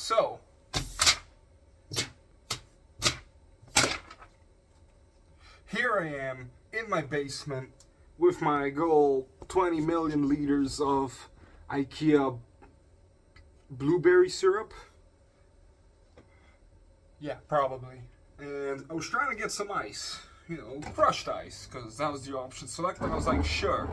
So, here I am in my basement with my good old 20 million liters of IKEA blueberry syrup. Yeah, probably. And I was trying to get some ice, you know, crushed ice, because that was the option selected. I was like, sure.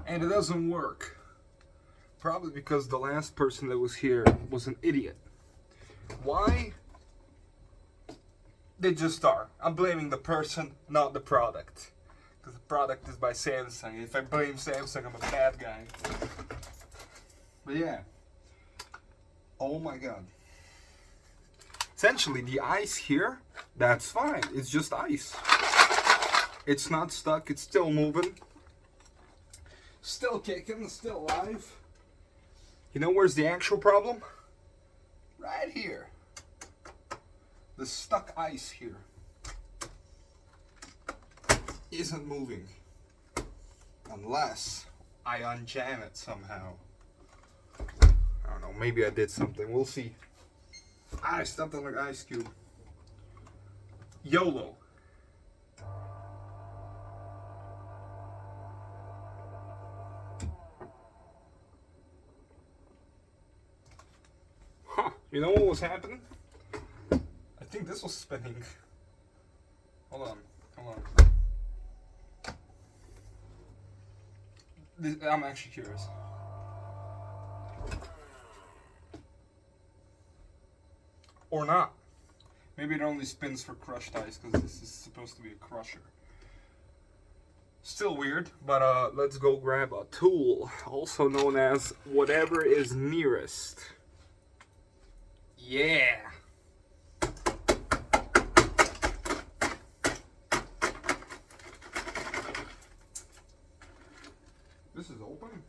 And it doesn't work. Probably because the last person that was here was an idiot. Why? They just are. I'm blaming the person, not the product. Because the product is by Samsung. If I blame Samsung, I'm a bad guy. But yeah. Oh my god. Essentially, the ice here, that's fine. It's just ice. It's not stuck. It's still moving. Still kicking. Still alive. You know where's the actual problem? Right here. The stuck ice here isn't moving unless I unjam it somehow. I don't know, maybe I did something. We'll see. I stepped on an ice cube. YOLO. Huh, you know what was happening? I think this was spinning. Hold on. I'm actually curious. Or not. Maybe it only spins for crushed ice because this is supposed to be a crusher. Still weird, but let's go grab a tool, also known as whatever is nearest. Yeah. This is open?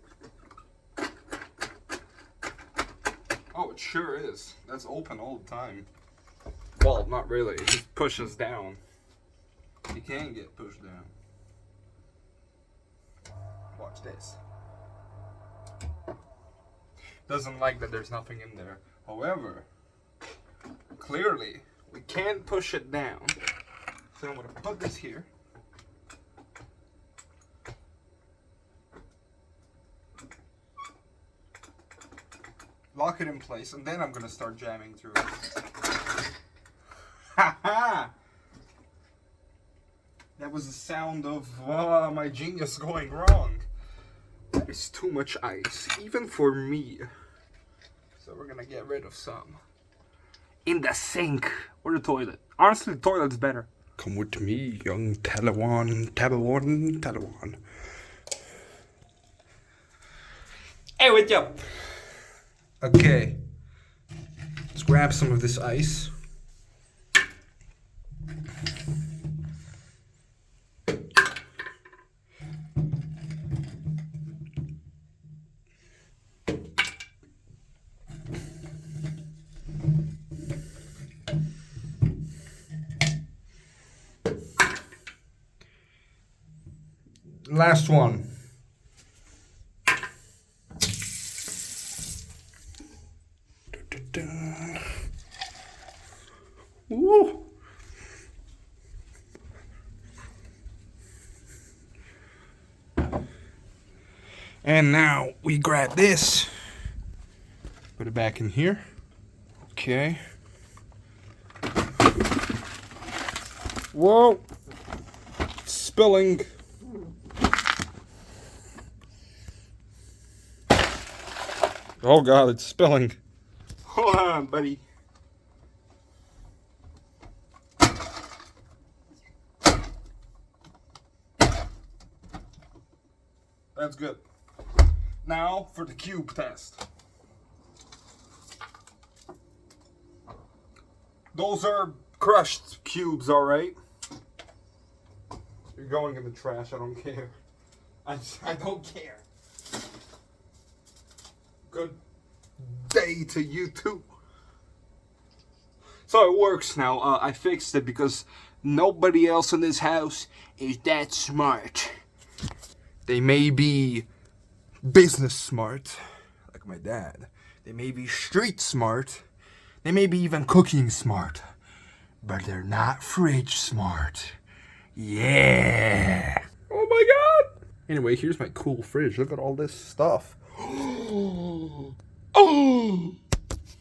Oh, it sure is. That's open all the time. Well, not really. It just pushes down. You can get pushed down. Watch this. Doesn't like that there's nothing in there. However, clearly, we can push it down. So I'm going to put this here. Lock it in place, and then I'm going to start jamming through it. Ha ha! That was the sound of my genius going wrong. That is too much ice, even for me. So we're going to get rid of some. In the sink or the toilet. Honestly, the toilet's better. Come with me, young Talawan. Hey, what's up? Okay. Let's grab some of this ice. Last one. Woo. And now we grab this, put it back in here. Okay. Whoa, it's spilling. Oh God, it's spilling. Hold on, buddy. That's good. Now for the cube test. Those are crushed cubes, alright? You're going in the trash, I don't care. I don't care. Good day to you too. So it works now. I fixed it because nobody else in this house is that smart. They may be business smart, like my dad. They may be street smart. They may be even cooking smart. But they're not fridge smart. Yeah. Oh my god. Anyway, here's my cool fridge. Look at all this stuff. Oh.